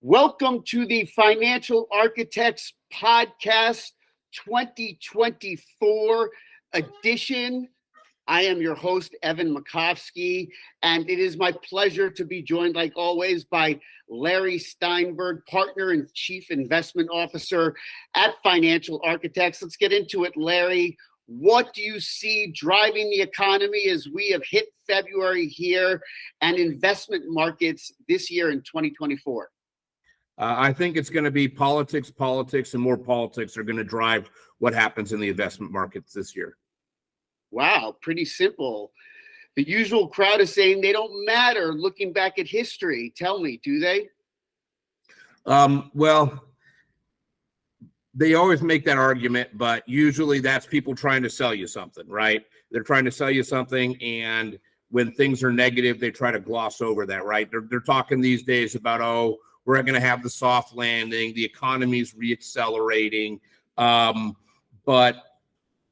Welcome to the Financial Architects Podcast 2024 edition. I am your host, Evan Makovsky, and it is my pleasure to be joined, like always, by Larry Steinberg, partner and chief investment officer at Financial Architects. Let's get into it, Larry. What do you see driving the economy as we have hit February here and investment markets this year in 2024? I think it's going to be politics, and more politics are going to drive what happens in the investment markets this year. Wow, pretty simple. The usual crowd is saying they don't matter looking back at history. Tell me, do they? Well, they always make that argument, but usually that's people trying to sell you something, right? They're trying to sell you something, and when things are negative, they try to gloss over that, right? They're talking these days about, we're going to have the soft landing, the economy's reaccelerating. But,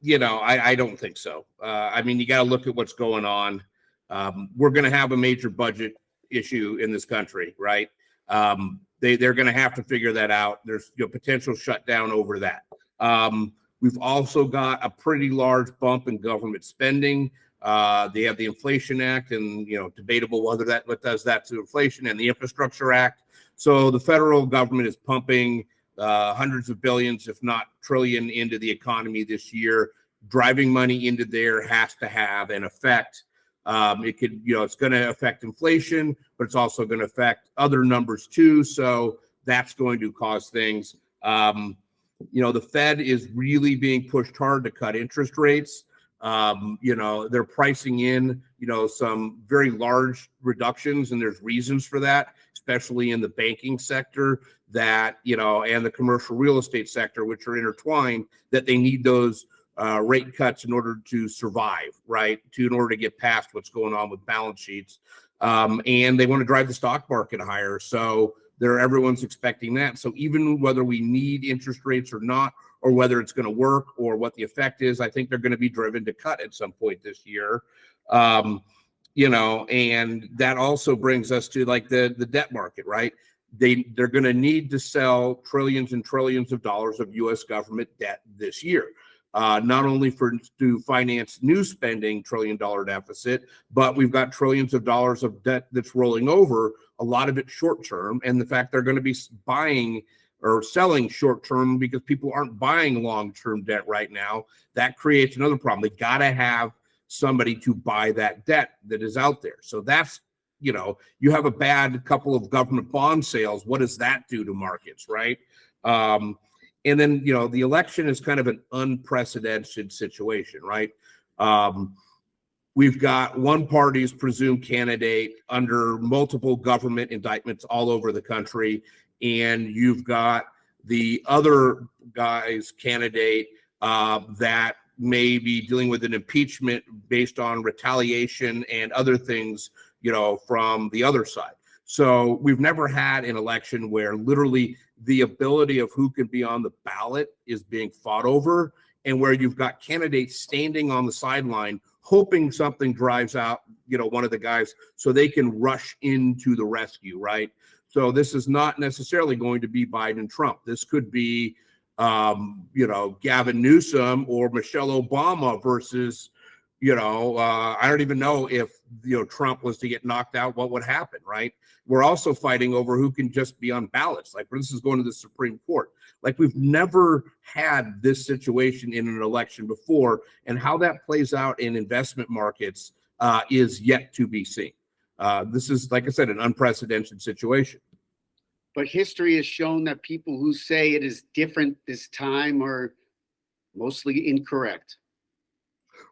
I don't think so. I mean, you got to look at what's going on. We're going to have a major budget issue in this country, right? They're going to have to figure that out. There's potential shutdown over that. We've also got a pretty large bump in government spending. They have the Inflation Act, and debatable whether what does that to inflation, and the Infrastructure Act. So the federal government is pumping hundreds of billions, if not trillion, into the economy this year. Driving money into there has to have an effect. It's going to affect inflation, but it's also going to affect other numbers too. So that's going to cause things. The Fed is really being pushed hard to cut interest rates. They're pricing in, some very large reductions, and there's reasons for that, especially in the banking sector and the commercial real estate sector, which are intertwined, that they need those rate cuts in order to survive, right? In order to get past what's going on with balance sheets. And they want to drive the stock market higher. So everyone's expecting that. So even whether we need interest rates or not, or whether it's going to work or what the effect is, I think they're going to be driven to cut at some point this year. And that also brings us to the debt market, right? They're going to need to sell trillions and trillions of dollars of U.S. government debt this year. Not only to finance new spending, $1 trillion deficit, but we've got trillions of dollars of debt that's rolling over, a lot of it short term. And the fact they're going to be buying or selling short term because people aren't buying long term debt right now, that creates another problem. They got to have somebody to buy that debt that is out there. So that's, you have a bad couple of government bond sales. What does that do to markets, right? And then, the election is kind of an unprecedented situation, right? We've got one party's presumed candidate under multiple government indictments all over the country, and you've got the other guy's candidate that may be dealing with an impeachment based on retaliation and other things, from the other side. So we've never had an election where literally the ability of who can be on the ballot is being fought over, and where you've got candidates standing on the sideline hoping something drives out, one of the guys so they can rush into the rescue, right? So this is not necessarily going to be Biden Trump. This could be, Gavin Newsom or Michelle Obama versus, I don't even know if, Trump was to get knocked out, what would happen, right? We're also fighting over who can just be on ballots. This is going to the Supreme Court. We've never had this situation in an election before, and how that plays out in investment markets is yet to be seen. This is, like I said, an unprecedented situation. But history has shown that people who say it is different this time are mostly incorrect.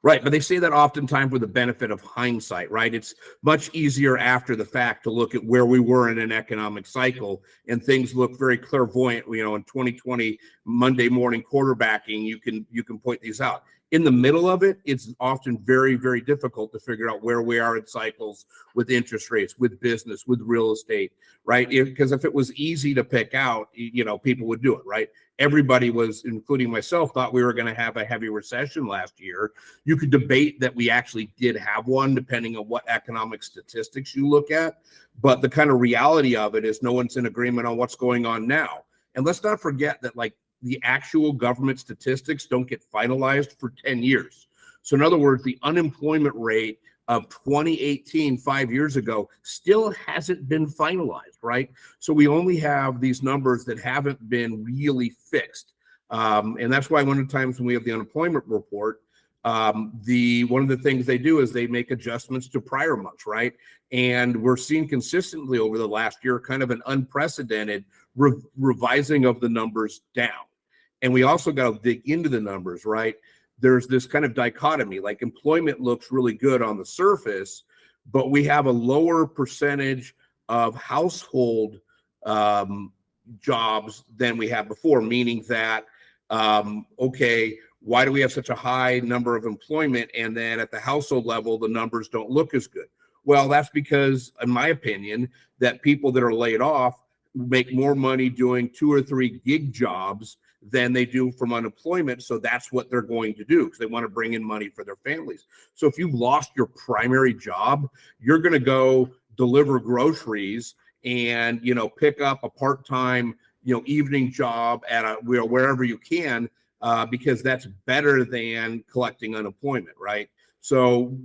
Right, but they say that oftentimes with the benefit of hindsight, right? It's much easier after the fact to look at where we were in an economic cycle, and things look very clairvoyant. In 2020 Monday morning quarterbacking, you can point these out. In the middle of it, it's often very, very difficult to figure out where we are in cycles with interest rates, with business, with real estate, right? Because if it was easy to pick out, people would do it, right? Everybody was, including myself, thought we were going to have a heavy recession last year. You could debate that we actually did have one, depending on what economic statistics you look at. But the kind of reality of it is no one's in agreement on what's going on now. And let's not forget that, like, the actual government statistics don't get finalized for 10 years. So in other words, the unemployment rate of 2018, 5 years ago, still hasn't been finalized, right? So we only have these numbers that haven't been really fixed. And that's why one of the times when we have the unemployment report, one of the things they do is they make adjustments to prior months, right? And we're seeing consistently over the last year kind of an unprecedented revising of the numbers down. And we also got to dig into the numbers, right? There's this kind of dichotomy, like employment looks really good on the surface, but we have a lower percentage of household jobs than we had before, meaning that, okay, why do we have such a high number of employment? And then at the household level, the numbers don't look as good. Well, that's because, in my opinion, that people that are laid off make more money doing 2 or 3 gig jobs than they do from unemployment. So that's what they're going to do because they want to bring in money for their families. So if you've lost your primary job, you're going to go deliver groceries and, pick up a part-time, evening job at wherever you can, because that's better than collecting unemployment, right? So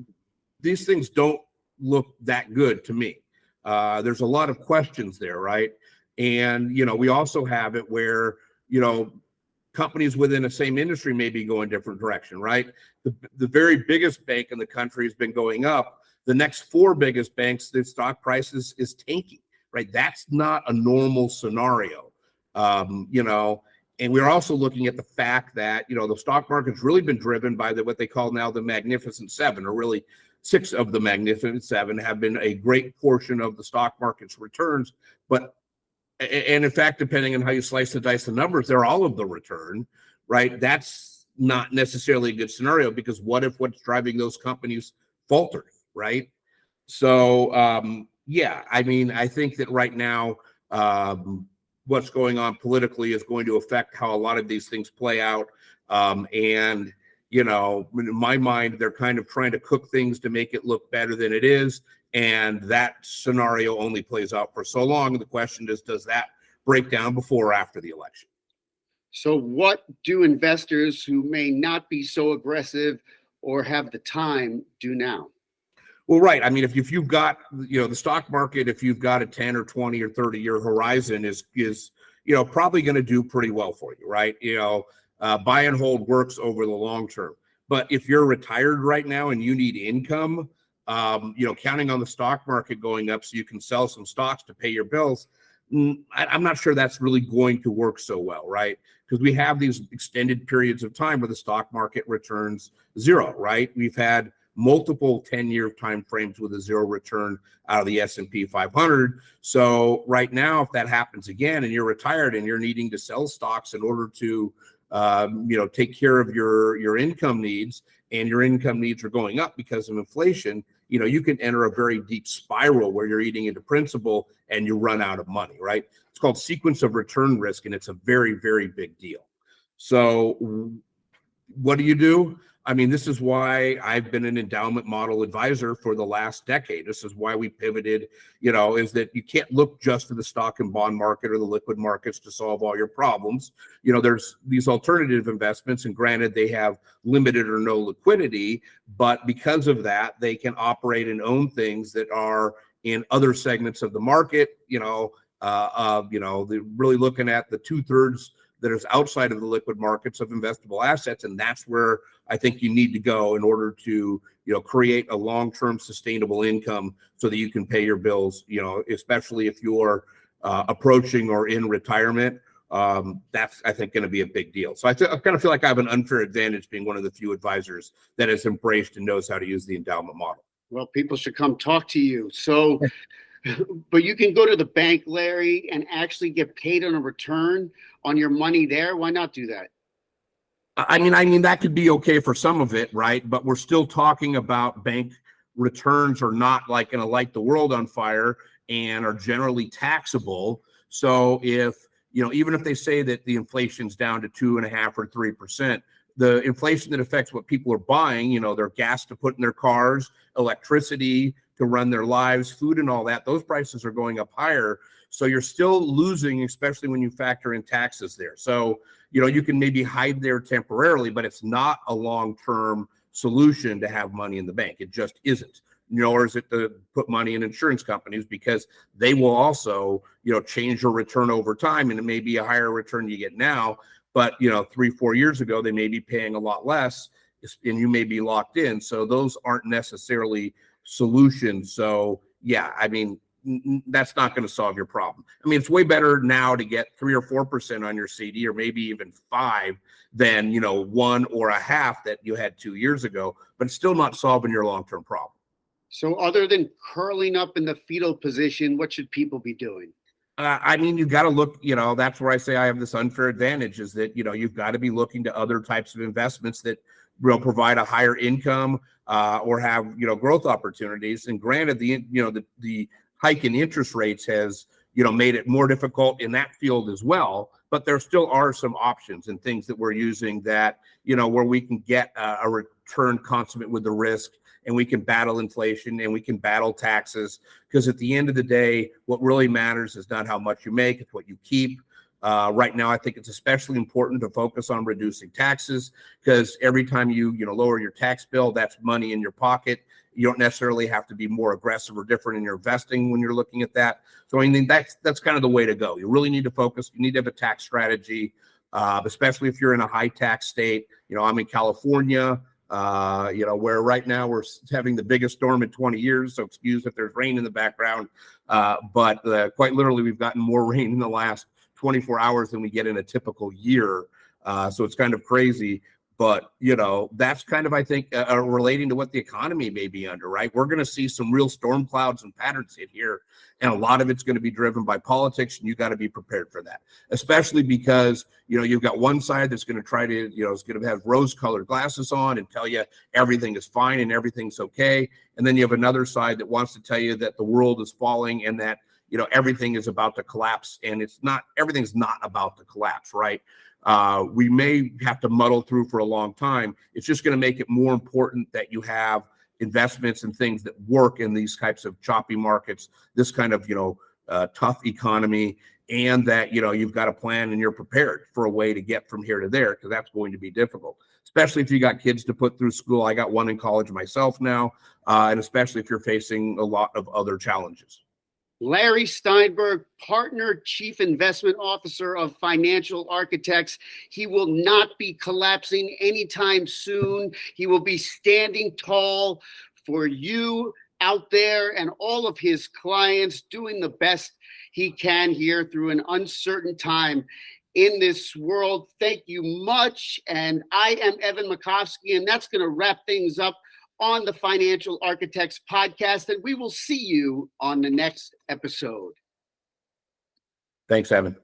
these things don't look that good to me. There's a lot of questions there, right? And, we also have it where, companies within the same industry may be going different direction, right? The very biggest bank in the country has been going up. The next 4 biggest banks, their stock prices is tanking, right? That's not a normal scenario, and we're also looking at the fact that, the stock market's really been driven by what they call now the Magnificent Seven, or really 6 of the Magnificent Seven have been a great portion of the stock market's returns. And in fact, depending on how you slice and dice the numbers, they're all of the return, right? That's not necessarily a good scenario, because what if what's driving those companies falters, right? So, I think that right now, what's going on politically is going to affect how a lot of these things play out. In my mind, they're kind of trying to cook things to make it look better than it is. And that scenario only plays out for so long. The question is, does that break down before or after the election? So what do investors who may not be so aggressive or have the time do now? Well, right. I mean, if you've got, the stock market, if you've got a 10 or 20 or 30-year horizon is probably going to do pretty well for you, right? Buy and hold works over the long term. But if you're retired right now and you need income, counting on the stock market going up so you can sell some stocks to pay your bills, I'm not sure that's really going to work so well, right? Because we have these extended periods of time where the stock market returns 0, right? We've had multiple 10-year time frames with a 0 return out of the S&P 500. So right now, if that happens again and you're retired and you're needing to sell stocks in order to take care of your income needs, and your income needs are going up because of inflation, you can enter a very deep spiral where you're eating into principal and you run out of money, right? It's called sequence of return risk, and it's a very, very big deal. So what do? I mean, this is why I've been an endowment model advisor for the last decade. This is why we pivoted, is that you can't look just to the stock and bond market or the liquid markets to solve all your problems. There's these alternative investments, and granted, they have limited or no liquidity, but because of that, they can operate and own things that are in other segments of the market. They're really looking at the 2/3 that is outside of the liquid markets of investable assets. And that's where I think you need to go in order to, create a long-term sustainable income so that you can pay your bills, especially if you're approaching or in retirement. That's, I think, going to be a big deal. So I kind of feel like I have an unfair advantage being one of the few advisors that has embraced and knows how to use the endowment model. Well, people should come talk to you. So, but you can go to the bank, Larry, and actually get paid on a return on your money there. Why not do that? I mean, that could be okay for some of it, right? But we're still talking about bank returns are not like going to light the world on fire and are generally taxable. So if, even if they say that the inflation's down to 2.5 or 3%, the inflation that affects what people are buying, their gas to put in their cars, electricity to run their lives, food and all that, those prices are going up higher. So you're still losing, especially when you factor in taxes there. So, you can maybe hide there temporarily, but it's not a long-term solution to have money in the bank. It just isn't. Nor is it to put money in insurance companies, because they will also, change your return over time, and it may be a higher return you get now, but 3-4 years ago they may be paying a lot less, and you may be locked in. So those aren't necessarily solutions. So yeah, I mean, that's not going to solve your problem. I mean, it's way better now to get 3 or 4% on your CD, or maybe even 5, than 1 or a half that you had 2 years ago. But it's still not solving your long-term problem. So other than curling up in the fetal position, what should people be doing? I mean, you've got to look, that's where I say I have this unfair advantage, is that, you've got to be looking to other types of investments that will provide a higher income, or have, growth opportunities. And granted, the hike in interest rates has, made it more difficult in that field as well. But there still are some options and things that we're using that, where we can get a return consummate with the risk, and we can battle inflation, and we can battle taxes. Because at the end of the day, what really matters is not how much you make, it's what you keep. Right now, I think it's especially important to focus on reducing taxes, because every time you lower your tax bill, that's money in your pocket. You don't necessarily have to be more aggressive or different in your investing when you're looking at that. So I mean, that's kind of the way to go. You really need to focus. You need to have a tax strategy, especially if you're in a high tax state. I'm in California, where right now we're having the biggest storm in 20 years. So excuse if there's rain in the background, but quite literally, we've gotten more rain in the last 24 hours than we get in a typical year. So it's kind of crazy. But, that's kind of, I think, relating to what the economy may be under, right? We're going to see some real storm clouds and patterns hit here. And a lot of it's going to be driven by politics. And you got to be prepared for that, especially because, you've got one side that's going to try to, is going to have rose colored glasses on and tell you everything is fine and everything's okay. And then you have another side that wants to tell you that the world is falling and that, everything is about to collapse. And everything's not about to collapse, right? We may have to muddle through for a long time. It's just going to make it more important that you have investments and things that work in these types of choppy markets, this kind of, tough economy, and that, you've got a plan and you're prepared for a way to get from here to there, because that's going to be difficult, especially if you got kids to put through school. I got one in college myself now, and especially if you're facing a lot of other challenges. Larry Steinberg, Partner Chief Investment Officer of Financial Architects. He will not be collapsing anytime soon. He will be standing tall for you out there and all of his clients, doing the best he can here through an uncertain time in this world. Thank you much. And I am Evan Makovsky, and that's going to wrap things up on the Financial Architects podcast, and we will see you on the next episode. Thanks, Evan.